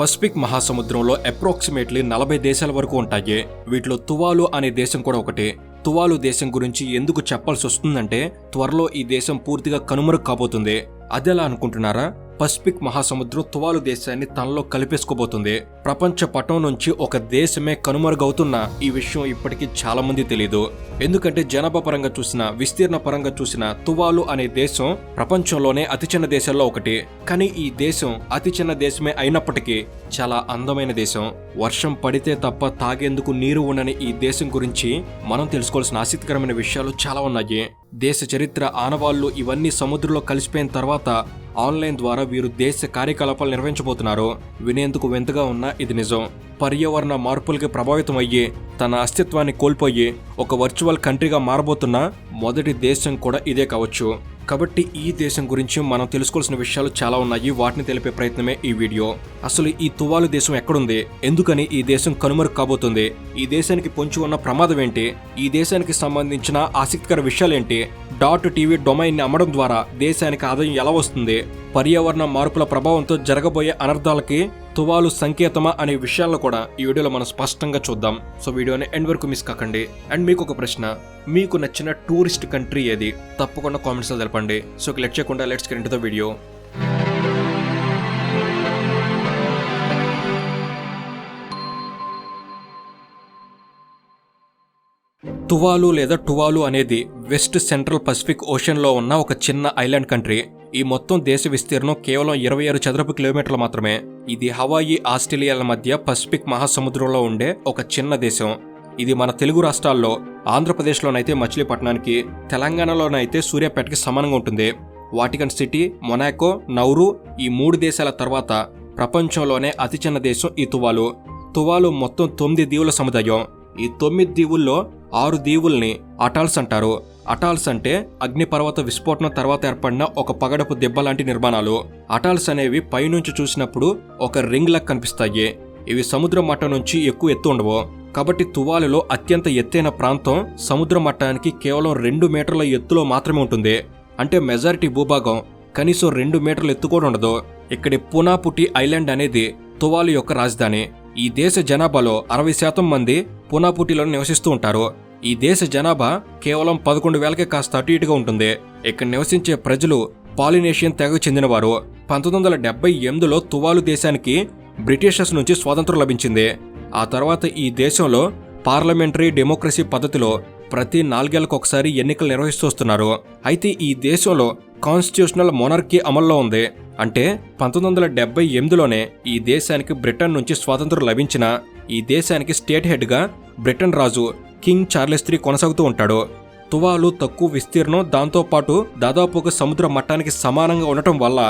Pacific మహాసముద్రంలో approximately 40 దేశాల వరకు ఉంటాయి. వీటిలో తువాలు అనే దేశం కూడా ఒకటి. తువాలు దేశం గురించి ఎందుకు చెప్పాల్సి వస్తుందంటే త్వరలో ఈ దేశం పూర్తిగా కనుమరుగు కాబోతుంది. అదెలా అనుకుంటున్నారా? పసిఫిక్ మహాసముద్రం తువాలు దేశాన్ని తనలో కలిపేసుకోబోతుంది. ప్రపంచ పటం నుంచి ఒక దేశమే కనుమరుగవుతున్న ఈ విషయం ఇప్పటికీ చాలా మంది తెలియదు. ఎందుకంటే జనాభా పరంగా చూసినా, విస్తీర్ణ పరంగా చూసినా తువాలు అనే దేశం ప్రపంచంలోనే అతి చిన్న దేశాల్లో ఒకటి. కానీ ఈ దేశం అతి చిన్న దేశమే అయినప్పటికీ చాలా అందమైన దేశం. వర్షం పడితే తప్ప తాగేందుకు నీరు ఉండని ఈ దేశం గురించి మనం తెలుసుకోవాల్సిన ఆసక్తికరమైన విషయాలు చాలా ఉన్నాయి. దేశ చరిత్ర, ఆనవాళ్లు ఇవన్నీ సముద్రంలో కలిసిపోయిన తర్వాత ఆన్లైన్ ద్వారా వీరు దేశ కార్యకలాపాలు నిర్వహించబోతున్నారు. వినేందుకు వింతగా ఉన్నా ఇది నిజం. పర్యావరణ మార్పులకి ప్రభావితం అయ్యి తన అస్తిత్వాన్ని కోల్పోయి ఒక వర్చువల్ కంట్రీగా మారబోతున్న మొదటి దేశం కూడా ఇదే కావచ్చు. కాబట్టి ఈ దేశం గురించి మనం తెలుసుకోవాల్సిన విషయాలు చాలా ఉన్నాయి. వాటిని తెలిపే ప్రయత్నమే ఈ వీడియో. అసలు ఈ తువాలు దేశం ఎక్కడుంది? ఎందుకని ఈ దేశం కనుమరుగు కాబోతుంది? ఈ దేశానికి పొంచి ఉన్న ప్రమాదం ఏంటి? ఈ దేశానికి సంబంధించిన ఆసక్తికర విషయాలేంటి? .tv డొమైన్ ని అమ్మడం ద్వారా దేశానికి ఆదాయం ఎలా వస్తుంది? పర్యావరణ మార్పుల ప్రభావంతో జరగబోయే అనర్థాలకి తువాలు సంకేతమా అనే విషయాలను కూడా ఈ వీడియోలో మనం స్పష్టంగా చూద్దాం. సో వీడియోని ఎండ్ వరకు మిస్ కాకండి. అండ్ మీకు ఒక ప్రశ్న, మీకు నచ్చిన టూరిస్ట్ కంట్రీ ఏది? తప్పకుండా కామెంట్స్ లో తెలపండి. సో లెట్ చేయకుండా let's get into the video. Tuvalu లేదా టువాలు అనేది వెస్ట్ సెంట్రల్ పసిఫిక్ ఓషన్లో ఉన్న ఒక చిన్న ఐలాండ్ కంట్రీ. ఈ మొత్తం దేశ విస్తీర్ణం కేవలం 26 చదరపు కిలోమీటర్లు మాత్రమే. ఇది హవాయి, ఆస్ట్రేలియాల మధ్య పసిఫిక్ మహాసముద్రంలో ఉండే ఒక చిన్న దేశం. ఇది మన తెలుగు రాష్ట్రాల్లో ఆంధ్రప్రదేశ్లోనైతే మచిలీపట్నానికి, తెలంగాణలోనైతే సూర్యాపేటకి సమానంగా ఉంటుంది. వాటికన్ సిటీ, మొనాకో, నౌరు ఈ 3 దేశాల తర్వాత ప్రపంచంలోనే అతి చిన్న దేశం ఈ తువాలు. తువాలు మొత్తం 9 దీవుల సముదాయం. ఈ 9 దీవుల్లో 6 దీవుల్ని అటాల్స్ అంటారు. అటాల్స్ అంటే అగ్నిపర్వత విస్ఫోటనం తర్వాత ఏర్పడిన ఒక పగడపు దెబ్బ లాంటి నిర్మాణాలు. అటాల్స్ అనేవి పైనుంచి చూసినప్పుడు ఒక రింగ్ లాగా కనిపిస్తాయి. ఇవి సముద్ర మట్టం నుంచి ఎక్కువ ఎత్తు ఉండవు. కాబట్టి తువాలులో అత్యంత ఎత్తైన ప్రాంతం సముద్ర మట్టానికి కేవలం 2 మీటర్ల ఎత్తులో మాత్రమే ఉంటుంది. అంటే మెజారిటీ భూభాగం కనీసం 2 మీటర్ల ఎత్తు కూడా ఉండదు. ఇక్కడి పునాపుటి ఐలాండ్ అనేది తువాలు యొక్క రాజధాని. ఈ దేశ జనాభాలో 60% మంది పునాపుటిలో నివసిస్తూ ఉంటారు. ఈ దేశ జనాభా కేవలం 11,000కే కాస్త అటు ఇటుగా ఉంటుంది. ఇక్కడ నివసించే ప్రజలు పాలినేషియన్ తెగకు చెందినవారు. 1978లో తువాలు దేశానికి బ్రిటిషర్స్ నుంచి స్వాతంత్రం లభించింది. ఆ తర్వాత ఈ దేశంలో పార్లమెంటరీ డెమోక్రసీ పద్ధతిలో ప్రతి 4 ఏళ్లకు ఒకసారి ఎన్నికలు నిర్వహిస్తూ వస్తున్నారు. అయితే ఈ దేశంలో కాన్స్టిట్యూషనల్ మొనార్కీ అమల్లో ఉంది. అంటే 1978లోనే ఈ దేశానికి బ్రిటన్ నుంచి స్వాతంత్రం లభించిన ఈ దేశానికి స్టేట్ హెడ్గా బ్రిటన్ రాజు కింగ్ చార్లెస్ III కొనసాగుతూ ఉంటాడు. తువాలు తక్కువ విస్తీర్ణం, దాంతోపాటు దాదాపుగా సముద్ర మట్టానికి సమానంగా ఉండటం వల్ల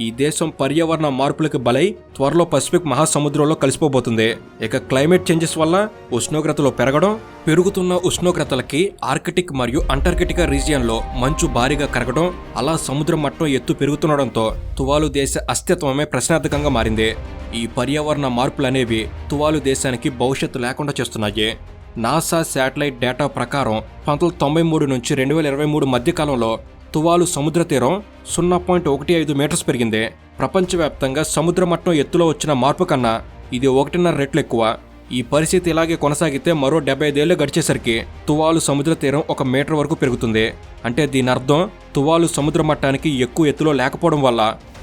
ఈ దేశం పర్యావరణ మార్పులకు బలై త్వరలో పసిఫిక్ మహాసముద్రంలో కలిసిపోబోతుంది. ఇక క్లైమేట్ చేంజెస్ వల్ల ఉష్ణోగ్రతలు పెరుగుతున్న ఉష్ణోగ్రతలకి ఆర్కిటిక్ మరియు అంటార్కిటికా రీజియన్లో మంచు భారీగా కరగడం, అలా సముద్ర మట్టం ఎత్తు పెరుగుతుండడంతో తువాలు దేశ అస్తిత్వమే ప్రశ్నార్థకంగా మారింది. ఈ పర్యావరణ మార్పులనేవి తువాలు దేశానికి భవిష్యత్తు లేకుండా చేస్తున్నాయి. నాసా శాటిలైట్ డేటా ప్రకారం 1993 నుంచి 2023 మధ్యకాలంలో తువాలు సముద్ర తీరం 0.15 మీటర్స్ పెరిగింది. ప్రపంచవ్యాప్తంగా సముద్ర మట్టం ఎత్తులో వచ్చిన మార్పు కన్నా ఇది 1.5 రెట్లు ఎక్కువ. ఈ పరిస్థితి ఇలాగే కొనసాగితే మరో 75 ఏళ్లు గడిచేసరికి తువాలు సముద్ర తీరం 1 మీటర్ వరకు పెరుగుతుంది. అంటే దీని అర్థం తువాలు సముద్ర మట్టానికి ఎక్కువ ఎత్తులో లేకపోవడం వల్ల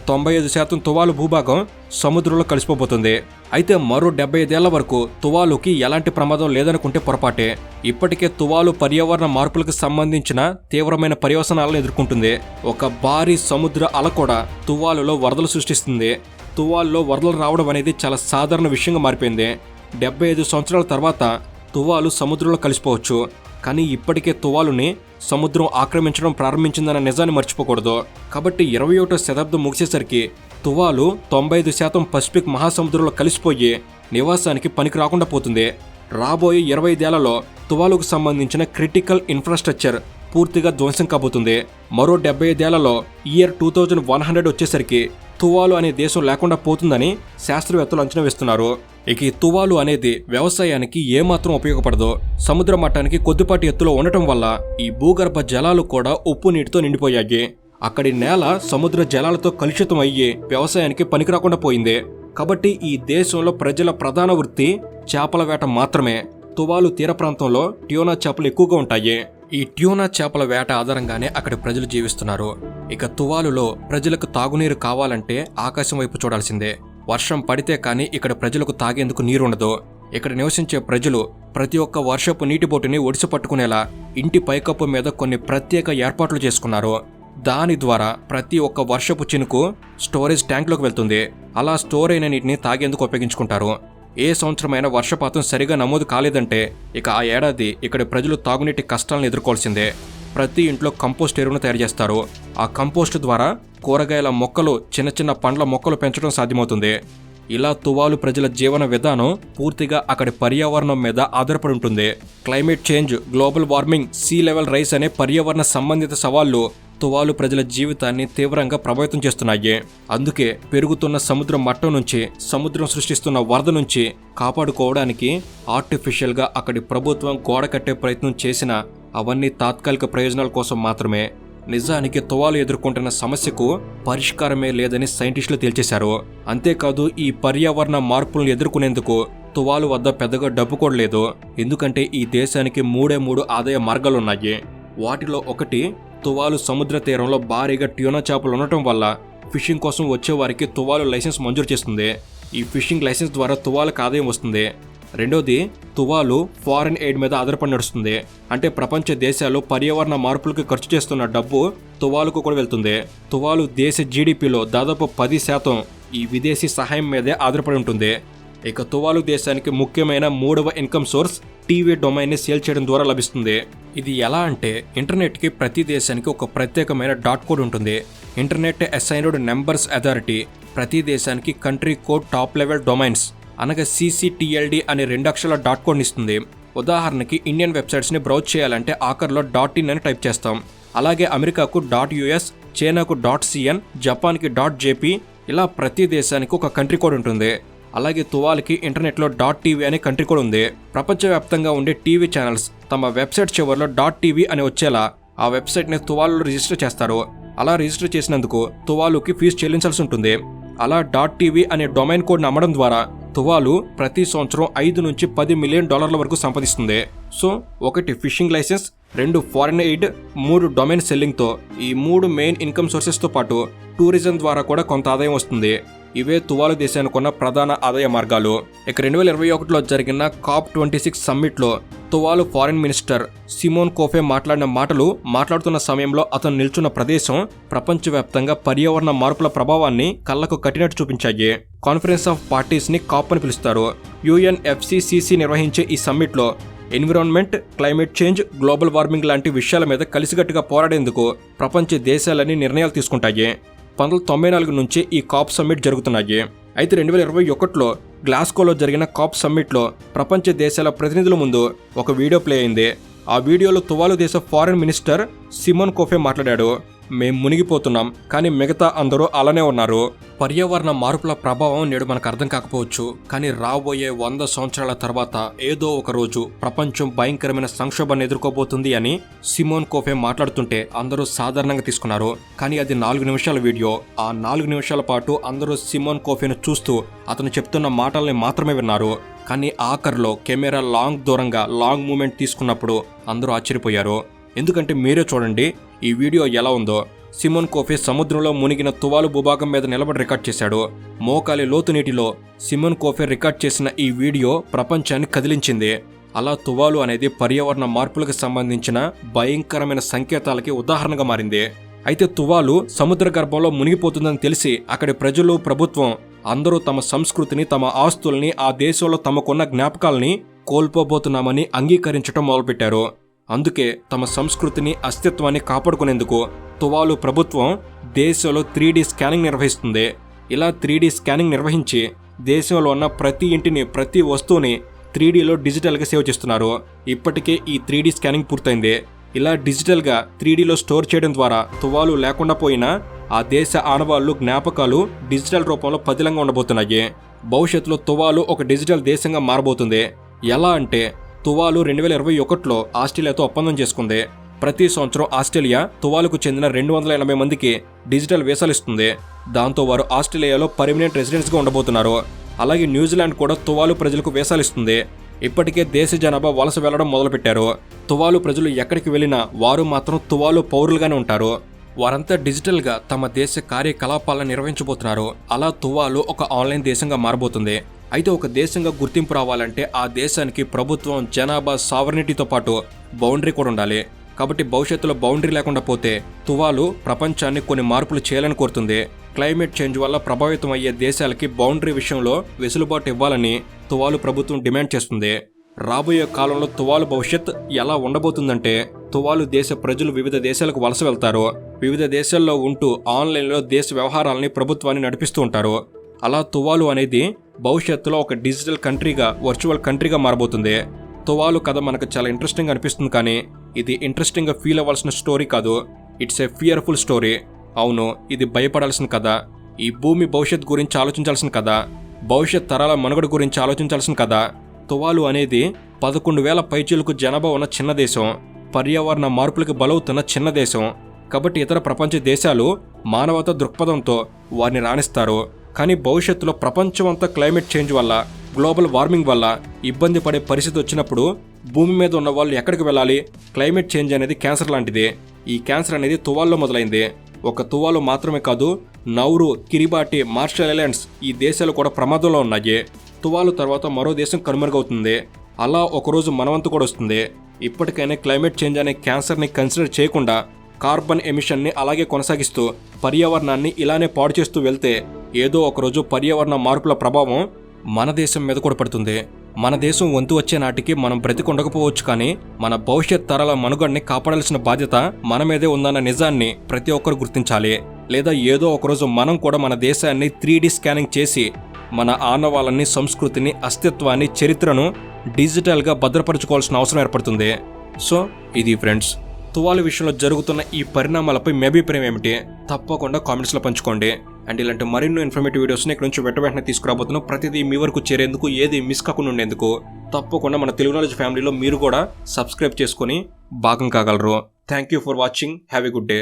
95% తువాలు భూభాగం సముద్రంలో కలిసిపోబోతుంది. అయితే మరో 75 ఏళ్ల వరకు తువాలుకి ఎలాంటి ప్రమాదం లేదనుకుంటే పొరపాటే. ఇప్పటికే తువాలు పర్యావరణ మార్పులకు సంబంధించిన తీవ్రమైన పర్యవసనాలను ఎదుర్కొంటుంది. ఒక భారీ సముద్ర అల కూడా తువాలులో వరదలు సృష్టిస్తుంది. తువాలులో వరదలు రావడం అనేది చాలా సాధారణ విషయంగా మారిపోయింది. 75 సంవత్సరాల తర్వాత తువాలు సముద్రంలో కలిసిపోవచ్చు. కానీ ఇప్పటికే తువాలుని సముద్రం ఆక్రమించడం ప్రారంభించిందన్న నిజాన్ని మర్చిపోకూడదు. కాబట్టి 21వ శతాబ్దం ముగిసేసరికి తువాలు 95% పసిఫిక్ మహాసముద్రంలో కలిసిపోయి నివాసానికి పనికి రాకుండా పోతుంది. రాబోయే 25 ఏళ్లలో తువాలుకు సంబంధించిన క్రిటికల్ ఇన్ఫ్రాస్ట్రక్చర్ పూర్తిగా ధ్వంసం కాబోతుంది. మరో 75 ఏళ్లలో ఇయర్ 2100 వచ్చేసరికి తువాలు అనే దేశం లేకుండా పోతుందని శాస్త్రవేత్తలు అంచనా వేస్తున్నారు. ఇక ఈ తువాలు అనేది వ్యవసాయానికి ఏమాత్రం ఉపయోగపడదు. సముద్ర మట్టానికి కొద్దిపాటి ఎత్తులో ఉండటం వల్ల ఈ భూగర్భ జలాలు కూడా ఉప్పు నీటితో నిండిపోయాయి. అక్కడి నేల సముద్ర జలాలతో కలుషితం అయ్యి వ్యవసాయానికి పనికిరాకుండా పోయింది. కాబట్టి ఈ దేశంలో ప్రజల ప్రధాన వృత్తి చేపల వేట మాత్రమే. తువాలు తీర ప్రాంతంలో ట్యూనా చేపలు ఎక్కువగా ఉంటాయి. ఈ ట్యూనా చేపల వేట ఆధారంగానే అక్కడి ప్రజలు జీవిస్తున్నారు. ఇక తువాలులో ప్రజలకు తాగునీరు కావాలంటే ఆకాశం వైపు చూడాల్సిందే. వర్షం పడితే కానీ ఇక్కడ ప్రజలకు తాగేందుకు నీరుండదు. ఇక్కడ నివసించే ప్రజలు ప్రతి ఒక్క వర్షపు నీటి బొట్టుని ఒడిసి పట్టుకునేలా ఇంటి పైకప్పు మీద కొన్ని ప్రత్యేక ఏర్పాట్లు చేసుకున్నారు. దాని ద్వారా ప్రతి ఒక్క వర్షపు చినుకు స్టోరేజ్ ట్యాంక్లోకి వెళ్తుంది. అలా స్టోర్ అయిన నీటిని తాగేందుకు ఉపయోగించుకుంటారు. ఏ సంవత్సరమైన వర్షపాతం సరిగా నమోదు కాలేదంటే ఇక ఆ ఏడాది ఇక్కడి ప్రజలు తాగునీటి కష్టాలను ఎదుర్కోవాల్సిందే. ప్రతి ఇంట్లో కంపోస్ట్ ఎరువును తయారు చేస్తారు. ఆ కంపోస్ట్ ద్వారా కూరగాయల మొక్కలు, చిన్న చిన్న పండ్ల మొక్కలు పెంచడం సాధ్యమవుతుంది. ఇలా తువాలు ప్రజల జీవన విధానం పూర్తిగా అక్కడి పర్యావరణం మీద ఆధారపడి ఉంటుంది. Climate change, global warming, sea level rice అనే పర్యావరణ సంబంధిత సవాళ్లు తువాలు ప్రజల జీవితాన్ని తీవ్రంగా ప్రభావితం చేస్తున్నాయి. అందుకే పెరుగుతున్న సముద్రం మట్టం నుంచి, సముద్రం సృష్టిస్తున్న వరద నుంచి కాపాడుకోవడానికి ఆర్టిఫిషియల్గా అక్కడి ప్రభుత్వం గోడ కట్టే ప్రయత్నం చేసినా అవన్నీ తాత్కాలిక ప్రయోజనాల కోసం మాత్రమే. నిజానికి తువాలు ఎదుర్కొంటున్న సమస్యకు పరిష్కారమే లేదని సైంటిస్టులు తేల్చేశారు. అంతేకాదు ఈ పర్యావరణ మార్పులను ఎదుర్కొనేందుకు తువాలు వద్ద పెద్దగా డబ్బు కూడా లేదు. ఎందుకంటే ఈ దేశానికి మూడు ఆదాయ మార్గాలున్నాయి. వాటిలో ఒకటి తువాలు సముద్ర తీరంలో భారీగా ట్యూనా చేపలు ఉండటం వల్ల ఫిషింగ్ కోసం వచ్చేవారికి తువాలు లైసెన్స్ మంజూరు చేస్తుంది. ఈ ఫిషింగ్ లైసెన్స్ ద్వారా తువాలకు ఆదాయం వస్తుంది. రెండోది, తువాలు ఫారెన్ ఎయిడ్ మీద ఆధారపడి నడుస్తుంది. అంటే ప్రపంచ దేశాలు పర్యావరణ మార్పులకు ఖర్చు చేస్తున్న డబ్బు తువాలుకు కూడా వెళ్తుంది. తువాలు దేశ జీడిపిలో దాదాపు 10% ఈ విదేశీ సహాయం మీదే ఆధారపడి ఉంటుంది. ఇక తువాలు దేశానికి ముఖ్యమైన 3వ ఇన్కమ్ సోర్స్ టీవీ డొమైన్ని సేల్ చేయడం ద్వారా లభిస్తుంది. ఇది ఎలా అంటే ఇంటర్నెట్కి ప్రతి దేశానికి ఒక ప్రత్యేకమైన డాట్ కోడ్ ఉంటుంది. ఇంటర్నెట్ అసైన్డ్ నెంబర్స్ అథారిటీ ప్రతి దేశానికి country code top level domains అనగా CCTLD అనే 2 అక్షరాల డాట్ కోడ్ని ఇస్తుంది. ఉదాహరణకి ఇండియన్ వెబ్సైట్స్ని బ్రౌజ్ చేయాలంటే ఆఖర్లో .in అని టైప్ చేస్తాం. అలాగే అమెరికాకు .US, చైనాకు .CN, జపాన్కి .JP, ఇలా ప్రతి దేశానికి ఒక కంట్రీ కోడ్ ఉంటుంది. అలాగే తువాలుకి ఇంటర్నెట్లో .TV అనే కంట్రీ కోడ్ ఉంది. ప్రపంచవ్యాప్తంగా ఉండే టీవీ ఛానల్స్ తమ వెబ్సైట్ చివరిలో .TV అని వచ్చేలా ఆ వెబ్సైట్ని తువాలులో రిజిస్టర్ చేస్తారు. అలా రిజిస్టర్ చేసినందుకు తువాలుకి ఫీజు చెల్లించాల్సి ఉంటుంది. అలా .TV అనే డొమైన్ కోడ్ని అమ్మడం ద్వారా తువాలు ప్రతి సంవత్సరం $5 నుంచి $10 మిలియన్ వరకు సంపాదిస్తుంది. So 1 fishing licence, 2 foreign aid, 3 domain సెల్లింగ్తో ఈ 3 మెయిన్ ఇన్కమ్ సోర్సెస్తో పాటు టూరిజం ద్వారా కూడా కొంత ఆదాయం వస్తుంది. ఇవే తువాలు దేశానికి ఉన్న ప్రధాన ఆదాయ మార్గాలు. ఇక 2021లో జరిగిన COP26 సమ్మిట్లో తువాలు ఫారిన్ మినిస్టర్ సిమోన్ కోఫే మాట్లాడుతున్న సమయంలో అతను నిల్చున్న ప్రదేశం ప్రపంచవ్యాప్తంగా పర్యావరణ మార్పుల ప్రభావాన్ని కళ్లకు కట్టినట్టు చూపించాయి. కాన్ఫరెన్స్ ఆఫ్ పార్టీస్ ని COP అని పిలుస్తారు. UNFCCC నిర్వహించే ఈ సమ్మిట్లో environment, climate change, global warming లాంటి విషయాల మీద కలిసికట్టుగా పోరాడేందుకు ప్రపంచ దేశాలన్నీ నిర్ణయాలు తీసుకుంటాయి. 1994 నుంచి ఈ COP సమ్మిట్ జరుగుతున్నాయి. అయితే 2021లో గ్లాస్గోలో జరిగిన COP సమ్మిట్లో ప్రపంచ దేశాల ప్రతినిధుల ముందు ఒక వీడియో ప్లే అయింది. ఆ వీడియోలో తువాలు దేశ ఫారెన్ మినిస్టర్ సిమోన్ కోఫే మాట్లాడాడు. మేం మునిగిపోతున్నాం, కానీ మిగతా అందరూ అలానే ఉన్నారు. పర్యావరణ మార్పుల ప్రభావం నేడు మనకు అర్థం కాకపోవచ్చు, కానీ రాబోయే 100 సంవత్సరాల తర్వాత ఏదో ఒక రోజు ప్రపంచం భయంకరమైన సంక్షోభాన్ని ఎదుర్కోబోతుంది అని సిమోన్ కోఫే మాట్లాడుతుంటే అందరూ సాధారణంగా తీసుకున్నారు. కానీ అది 4 నిమిషాల వీడియో. ఆ 4 నిమిషాల పాటు అందరూ సిమోన్ కోఫేను చూస్తూ అతను చెప్తున్న మాటల్ని మాత్రమే విన్నారు. కానీ ఆఖరిలో కెమెరా దూరంగా లాంగ్ మూమెంట్ తీసుకున్నప్పుడు అందరూ ఆశ్చర్యపోయారు. ఎందుకంటే మీరే చూడండి ఈ వీడియో ఎలా ఉందో. సిమోన్ కోఫే సముద్రంలో మునిగిన తువాలు భూభాగం మీద నిలబడి రికార్డ్ చేశాడు. మోకాలి లోతు నీటిలో సిమోన్ కోఫే రికార్డ్ చేసిన ఈ వీడియో ప్రపంచాన్ని కదిలించింది. అలా తువాలు అనేది పర్యావరణ మార్పులకు సంబంధించిన భయంకరమైన సంకేతాలకి ఉదాహరణగా మారింది. అయితే తువాలు సముద్ర గర్భంలో మునిగిపోతుందని తెలిసి అక్కడి ప్రజలు, ప్రభుత్వం అందరూ తమ సంస్కృతిని, తమ ఆస్తుల్ని, ఆ దేశంలో తమకున్న జ్ఞాపకాలని కోల్పోబోతున్నామని అంగీకరించడం మొదలుపెట్టారు. అందుకే తమ సంస్కృతిని, అస్తిత్వాన్ని కాపాడుకునేందుకు తువాలు ప్రభుత్వం దేశంలో 3D స్కానింగ్ నిర్వహిస్తుంది. ఇలా 3D స్కానింగ్ నిర్వహించి దేశంలో ఉన్న ప్రతి ఇంటిని, ప్రతి వస్తువుని 3Dలో డిజిటల్గా సేవ్ చేస్తున్నారు. ఇప్పటికే ఈ 3D స్కానింగ్ పూర్తయింది. ఇలా డిజిటల్గా 3Dలో స్టోర్ చేయడం ద్వారా తువాలు లేకుండా పోయినా ఆ దేశ ఆనవాళ్లు, జ్ఞాపకాలు డిజిటల్ రూపంలో పదిలంగా ఉండబోతున్నాయి. భవిష్యత్తులో తువాలు ఒక డిజిటల్ దేశంగా మారబోతుంది. ఎలా అంటే తువాలు 2021లో ఆస్ట్రేలియాతో ఒప్పందం చేసుకుంది. ప్రతి సంవత్సరం ఆస్ట్రేలియా తువాలుకు చెందిన 280 మందికి డిజిటల్ వీసాలు ఇస్తుంది. దాంతో వారు ఆస్ట్రేలియాలో పర్మనెంట్ రెసిడెంట్స్గా ఉండబోతున్నారు. అలాగే న్యూజిలాండ్ కూడా తువాలు ప్రజలకు వీసాలు ఇస్తుంది. ఇప్పటికే దేశ జనాభా వలస వెళ్లడం మొదలుపెట్టారు. తువాలు ప్రజలు ఎక్కడికి వెళ్ళినా వారు మాత్రం తువాలు పౌరులుగానే ఉంటారు. వారంతా డిజిటల్గా తమ దేశ కార్యకలాపాలను నిర్వహించబోతున్నారు. అలా తువాలు ఒక ఆన్లైన్ దేశంగా మారబోతుంది. అయితే ఒక దేశంగా గుర్తింపు రావాలంటే ఆ దేశానికి ప్రభుత్వం, జనాభా, సావర్నిటీతో పాటు బౌండరీ కూడా ఉండాలి. కాబట్టి భవిష్యత్తులో బౌండరీ లేకుండా పోతే తువాలు ప్రపంచాన్ని కొన్ని మార్పులు చేయాలని కోరుతుంది. క్లైమేట్ చేంజ్ వల్ల ప్రభావితం అయ్యే దేశాలకి బౌండరీ విషయంలో వెసులుబాటు ఇవ్వాలని తువాలు ప్రభుత్వం డిమాండ్ చేస్తుంది. రాబోయే కాలంలో తువాలు భవిష్యత్ ఎలా ఉండబోతుందంటే తువాలు దేశ ప్రజలు వివిధ దేశాలకు వలస వెళ్తారు. వివిధ దేశాల్లో ఉంటూ ఆన్లైన్లో దేశ వ్యవహారాలని ప్రభుత్వాన్ని నడిపిస్తూ ఉంటారు. అలా తువాలు అనేది భవిష్యత్తులో ఒక డిజిటల్ కంట్రీగా, వర్చువల్ కంట్రీగా మారబోతుంది. తువాలు కథ మనకు చాలా ఇంట్రెస్టింగ్ అనిపిస్తుంది, కానీ ఇది ఇంట్రెస్టింగ్గా ఫీల్ అవ్వాల్సిన స్టోరీ కాదు. It's a fearful story. అవును, ఇది భయపడాల్సిన కథ. ఈ భూమి భవిష్యత్ గురించి ఆలోచించాల్సిన కథ. భవిష్యత్ తరాల మనుగడ గురించి ఆలోచించాల్సిన కథ. తువాలు అనేది 11,000 పైచీలకు జనాభా ఉన్న చిన్న దేశం. పర్యావరణ మార్పులకు బలవుతున్న చిన్న దేశం. కాబట్టి ఇతర ప్రపంచ దేశాలు మానవతా దృక్పథంతో వారిని రాణిస్తారు. కానీ భవిష్యత్తులో ప్రపంచం అంతా క్లైమేట్ చేంజ్ వల్ల, గ్లోబల్ వార్మింగ్ వల్ల ఇబ్బంది పడే పరిస్థితి వచ్చినప్పుడు భూమి మీద ఉన్న వాళ్ళు ఎక్కడికి వెళ్ళాలి? క్లైమేట్ చేంజ్ అనేది క్యాన్సర్ లాంటిది. ఈ క్యాన్సర్ అనేది తువాల్లో మొదలైంది. ఒక తువాలు మాత్రమే కాదు, నౌరు, కిరిబాటి, మార్షల్ ఐలాండ్స్ ఈ దేశాలు కూడా ప్రమాదంలో ఉన్నాయి. తువాలు తర్వాత మరో దేశం కనుమరుగవుతుంది. అలా ఒకరోజు మనవంతు కూడా వస్తుంది. ఇప్పటికైనా క్లైమేట్ చేంజ్ అనే క్యాన్సర్ని కన్సిడర్ చేయకుండా కార్బన్ ఎమిషన్ని అలాగే కొనసాగిస్తూ పర్యావరణాన్ని ఇలానే పాడు చేస్తూ వెళ్తే ఏదో ఒకరోజు పర్యావరణ మార్పుల ప్రభావం మన దేశం మీద కూడా పడుతుంది. మన దేశం వంతు వచ్చే నాటికి మనం బ్రతికుండకపోవచ్చు, కానీ మన భవిష్యత్ తరాల మనుగడని కాపాడాల్సిన బాధ్యత మన మీదే ఉందన్న నిజాన్ని ప్రతి ఒక్కరు గుర్తించాలి. లేదా ఏదో ఒకరోజు మనం కూడా మన దేశాన్ని 3D స్కానింగ్ చేసి మన ఆనవాళ్ళని, సంస్కృతిని, అస్తిత్వాన్ని, చరిత్రను డిజిటల్గా భద్రపరచుకోవాల్సిన అవసరం ఏర్పడుతుంది. సో ఇది ఫ్రెండ్స్, తువాలు విషయంలో జరుగుతున్న ఈ పరిణామాలపై మీ అభిప్రాయం ఏమిటి? తప్పకుండా కామెంట్స్లో పంచుకోండి. అండ్ ఇలాంటి మరిన్నో ఇన్ఫర్మేటివ్ వీడియోస్ని ఇక్కడ నుంచి వెంటనే తీసుకురాబోతున్నాం. ప్రతిదీ మీ వరకు చేరేందుకు, ఏది మిస్ కాకుండా ఉండేందుకు తప్పకుండా మన తెలుగు నాలెడ్జ్ ఫ్యామిలీలో మీరు కూడా సబ్స్క్రైబ్ చేసుకొని భాగం కాగలరు. Thank you for watching. Have a good day.